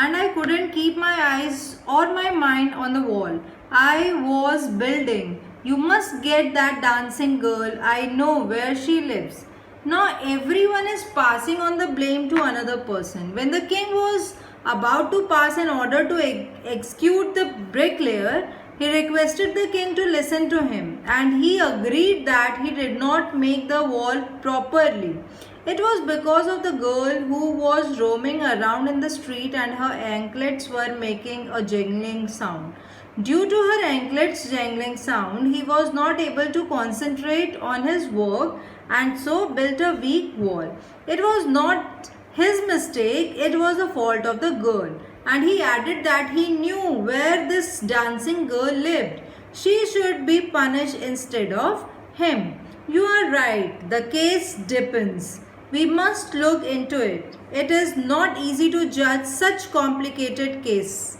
and I couldn't keep my eyes or my mind on the wall. I was building. You must get that dancing girl. I know where she lives. Now everyone is passing on the blame to another person. When the king was about to pass an order to execute the bricklayer, he requested the king to listen to him, and he agreed that he did not make the wall properly. It was because of the girl who was roaming around in the street and her anklets were making a jangling sound. Due to her anklets jangling sound, he was not able to concentrate on his work and so built a weak wall. It was not his mistake, it was the fault of the girl. And he added that he knew where this dancing girl lived. She should be punished instead of him. You are right, the case depends. We must look into it. It is not easy to judge such complicated case.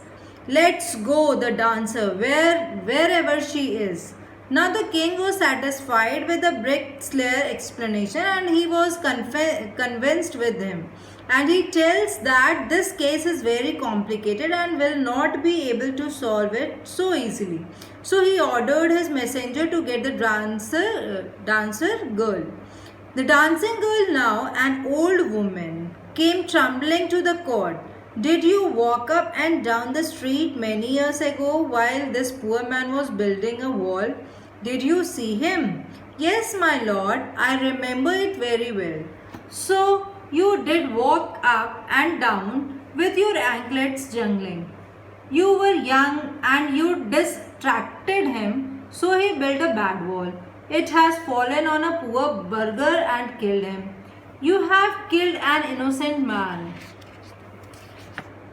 Let's go, the dancer, wherever she is. Now the king was satisfied with the bricklayer explanation and he was convinced with him. And he tells that this case is very complicated and will not be able to solve it so easily. So he ordered his messenger to get the dancer girl. The dancing girl, now an old woman, came trembling to the court. Did you walk up and down the street many years ago while this poor man was building a wall? Did you see him? Yes, my lord, I remember it very well. So you did walk up and down with your anklets jangling. You were young and you distracted him, so he built a bad wall. It has fallen on a poor burgher and killed him. You have killed an innocent man.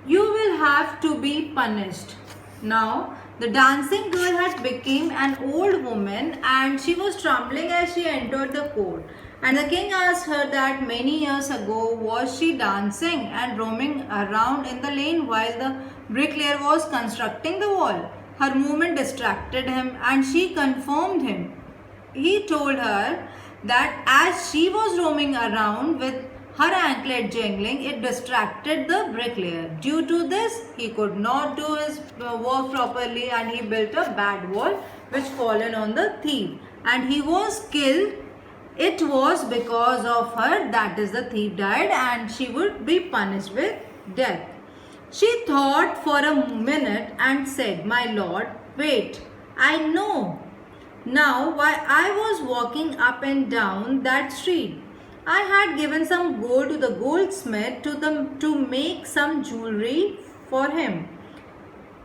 You will have to be punished. Now, the dancing girl had become an old woman and she was trembling as she entered the court. And the king asked her that many years ago was she dancing and roaming around in the lane while the bricklayer was constructing the wall. Her movement distracted him and she confirmed him. He told her that as she was roaming around with her anklet jangling, it distracted the bricklayer. Due to this, he could not do his work properly and he built a bad wall which fallen on the thief. And he was killed. It was because of her, that is, the thief died and she would be punished with death. She thought for a minute and said, My lord, wait, I know. Now, while I was walking up and down that street, I had given some gold to the goldsmith to make some jewelry for him.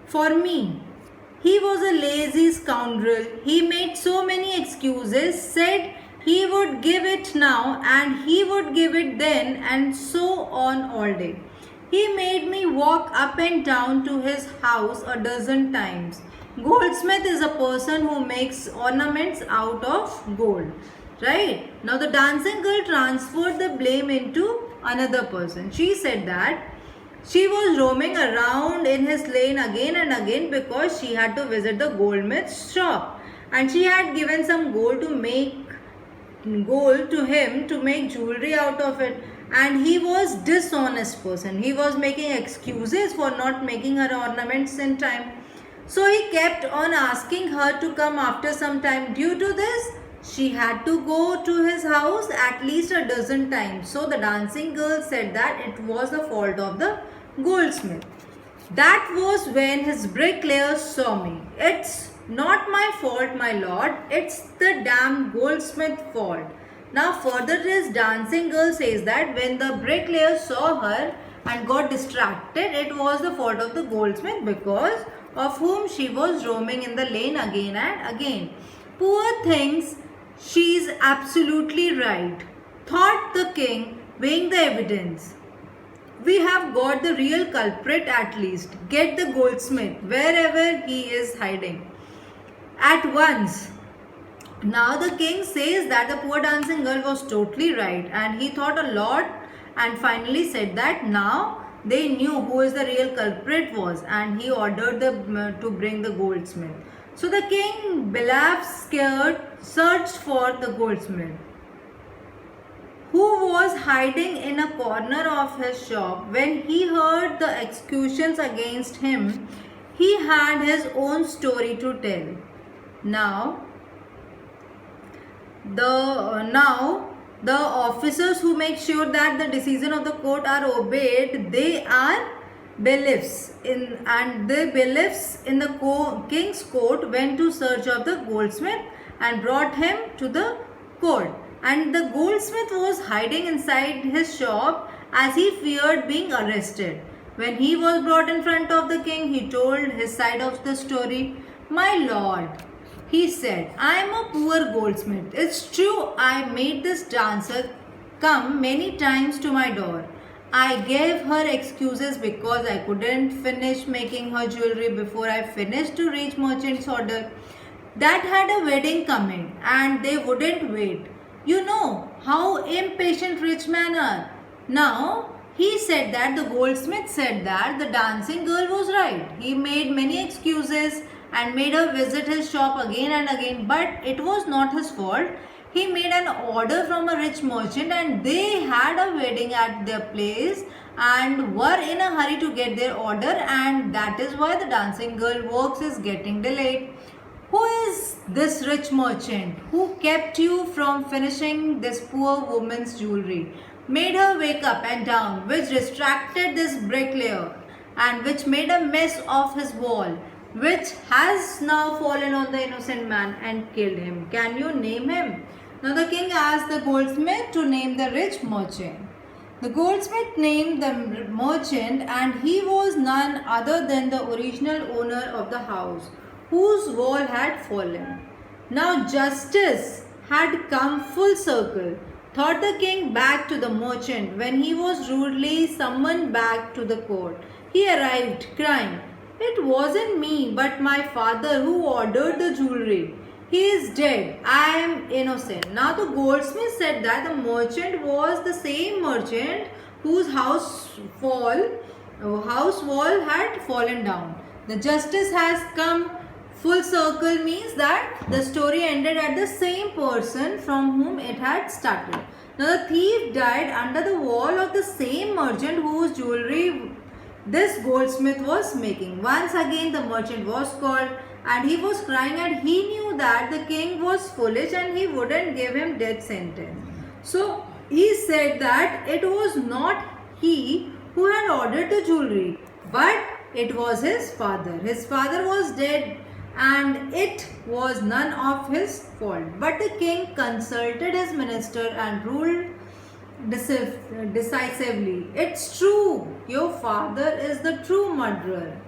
For me. He was a lazy scoundrel. He made so many excuses, said he would give it now and he would give it then, and so on all day. He made me walk up and down to his house a dozen times. Goldsmith is a person who makes ornaments out of gold. Right? Now the dancing girl transferred the blame into another person. She said that she was roaming around in his lane again and again because she had to visit the goldsmith's shop. And she had given some gold to him to make jewelry out of it. And he was dishonest person. He was making excuses for not making her ornaments in time. So he kept on asking her to come after some time. Due to this, she had to go to his house at least a dozen times. So the dancing girl said that it was the fault of the goldsmith. That was when his bricklayer saw me. It's not my fault, my lord. It's the damn goldsmith fault. Now further, this dancing girl says that when the bricklayer saw her and got distracted, it was the fault of the goldsmith because of whom she was roaming in the lane again and again. Poor things, she is absolutely right, thought the king, weighing the evidence. We have got the real culprit at least. Get the goldsmith wherever he is hiding at once. Now the king says that the poor dancing girl was totally right and he thought a lot and finally said that now they knew who is the real culprit was and he ordered to bring the goldsmith. So the king, Belaf, scared, searched for the goldsmith. who was hiding in a corner of his shop. When he heard the executions against him, he had his own story to tell. Now, the officers who make sure that the decision of the court are obeyed, they are bailiffs and the bailiffs in the king's court went to search of the goldsmith and brought him to the court, and the goldsmith was hiding inside his shop as he feared being arrested. When he was brought in front of the king, he told his side of the story. My lord, he said, I am a poor goldsmith. It's true, I made this dancer come many times to my door. I gave her excuses because I couldn't finish making her jewelry before I finished to reach merchant's order. That had a wedding coming and they wouldn't wait. You know how impatient rich men are. Now, he said that the goldsmith said that the dancing girl was right. He made many excuses and made her visit his shop again and again, but it was not his fault. He made an order from a rich merchant and they had a wedding at their place and were in a hurry to get their order, and that is why the dancing girl works is getting delayed. Who is this rich merchant who kept you from finishing this poor woman's jewelry, made her wake up and down, which distracted this bricklayer and which made a mess of his wall, which has now fallen on the innocent man and killed him? Can you name him? Now the king asked the goldsmith to name the rich merchant. The goldsmith named the merchant, and he was none other than the original owner of the house, whose wall had fallen. Now justice had come full circle, thought the king back to the merchant when he was rudely summoned back to the court. He arrived crying, It wasn't me but my father who ordered the jewelry. He is dead. I am innocent. Now the goldsmith said that the merchant was the same merchant whose house wall had fallen down. The justice has come full circle means that the story ended at the same person from whom it had started. Now the thief died under the wall of the same merchant whose jewelry this goldsmith was making. Once again the merchant was called and he was crying, and he knew that the king was foolish and he wouldn't give him death sentence. So he said that it was not he who had ordered the jewelry, but it was his father. His father was dead and it was none of his fault. But the king consulted his minister and ruled decisively. It's true, your father is the true murderer.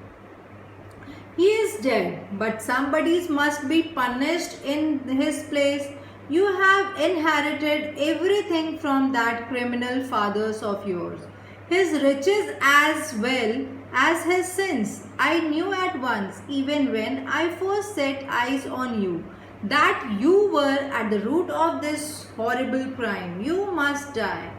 He is dead, but somebody must be punished in his place. You have inherited everything from that criminal father of yours, his riches as well as his sins. I knew at once, even when I first set eyes on you, that you were at the root of this horrible crime. You must die.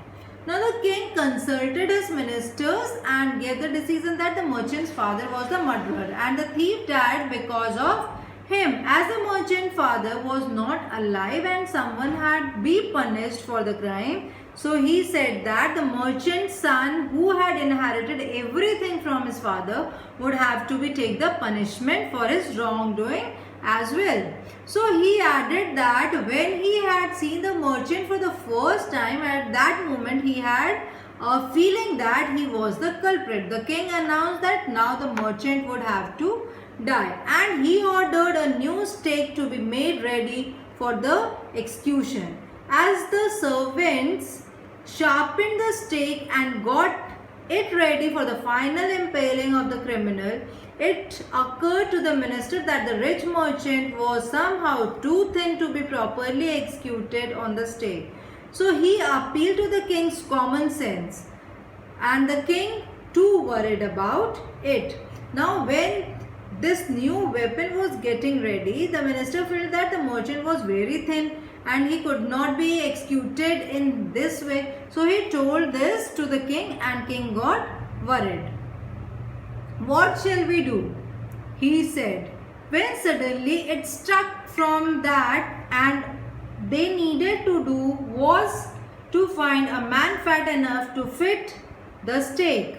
Now the king consulted his ministers and gave the decision that the merchant's father was the murderer and the thief died because of him. As the merchant's father was not alive and someone had be punished for the crime, so he said that the merchant's son, who had inherited everything from his father, would have to be take the punishment for his wrongdoing as well. So he added that when he had seen the merchant for the first time, at that moment he had a feeling that he was the culprit. The king announced that now the merchant would have to die, and he ordered a new stake to be made ready for the execution. As the servants sharpened the stake and got it ready for the final impaling of the criminal, it occurred to the minister that the rich merchant was somehow too thin to be properly executed on the stake. So he appealed to the king's common sense, and the king too worried about it. Now when this new weapon was getting ready, the minister felt that the merchant was very thin and he could not be executed in this way. So he told this to the king, and king got worried. What shall we do? He said, when suddenly it struck from that and they needed to do was to find a man fat enough to fit the stake.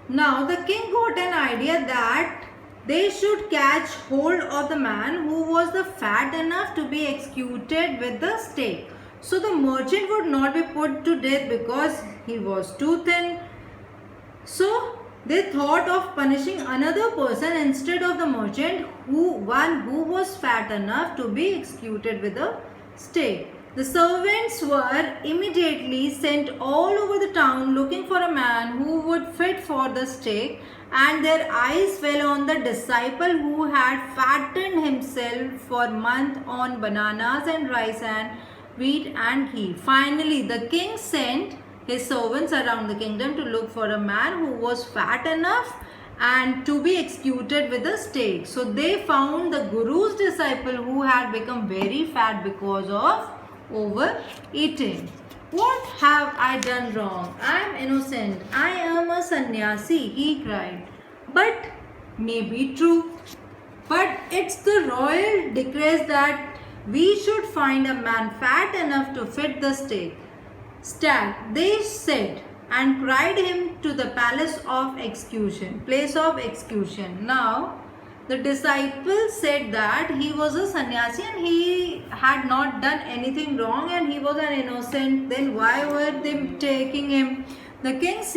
Now the king got an idea that they should catch hold of the man who was the fat enough to be executed with the stake. So the merchant would not be put to death because he was too thin. So they thought of punishing another person instead of the merchant, one who was fat enough to be executed with a stake. The servants were immediately sent all over the town looking for a man who would fit for the stake, and their eyes fell on the disciple who had fattened himself for months on bananas and rice and wheat and ghee. Finally, the king sent his servants around the kingdom to look for a man who was fat enough and to be executed with a stake. So they found the Guru's disciple who had become very fat because of overeating. What have I done wrong? I am innocent. I am a sannyasi, he cried. But maybe true. But it's the royal decrees that we should find a man fat enough to fit the stake. They said, and cried him to the place of execution. Now, the disciple said that he was a sannyasi and he had not done anything wrong and he was an innocent. Then why were they taking him? The king's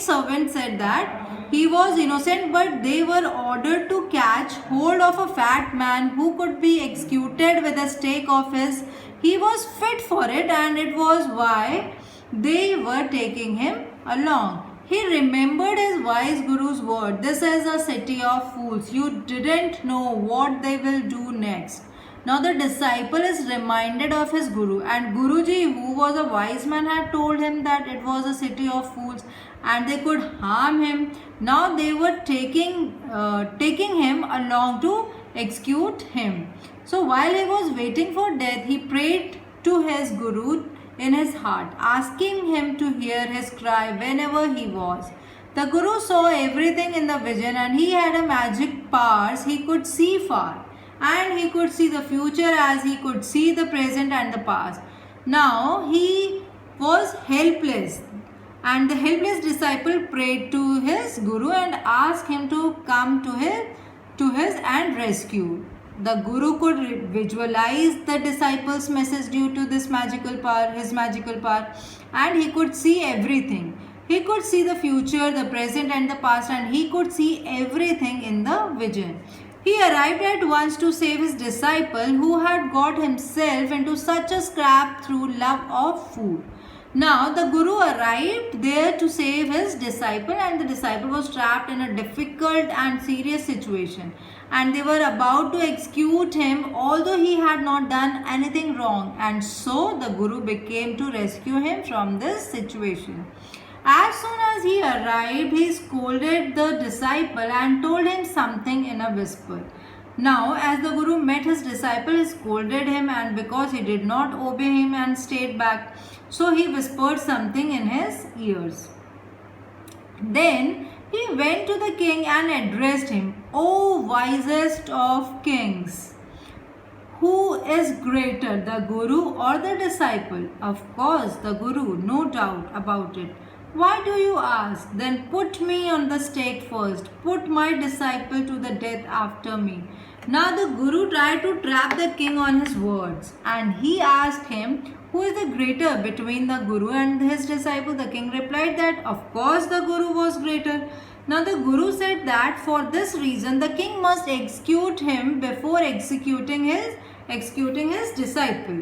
servant said that he was innocent, but they were ordered to catch hold of a fat man who could be executed with a stake of his. He was fit for it, and it was why they were taking him along. He remembered his wise Guru's word. This is a city of fools. You didn't know what they will do next. Now the disciple is reminded of his Guru, and Guruji, who was a wise man, had told him that it was a city of fools and they could harm him. Now they were taking him along to execute him. So while he was waiting for death, he prayed to his Guru in his heart, asking him to hear his cry whenever he was. The Guru saw everything in the vision, and he had a magic powers. He could see far, and he could see the future as he could see the present and the past. Now he was helpless, and the helpless disciple prayed to his Guru and asked him to come to his and rescue. The Guru could visualize the disciple's message due to his magical power, and he could see everything. He could see the future, the present and the past, and he could see everything in the vision. He arrived at once to save his disciple who had got himself into such a scrape through love of food. Now the Guru arrived there to save his disciple, and the disciple was trapped in a difficult and serious situation, and they were about to execute him although he had not done anything wrong, and so the Guru became to rescue him from this situation. As soon as he arrived, he scolded the disciple and told him something in a whisper. Now, as the Guru met his disciple, he scolded him, and because he did not obey him and stayed back, so he whispered something in his ears. Then he went to the king and addressed him, "O wisest of kings, who is greater, the Guru or the disciple?" "Of course, the Guru, no doubt about it." "Why do you ask? Then put me on the stake first. Put my disciple to the death after me." Now the Guru tried to trap the king on his words, and he asked him, "Who is the greater between the Guru and his disciple?" The king replied that of course the Guru was greater. Now the Guru said that for this reason the king must execute him before executing his disciple.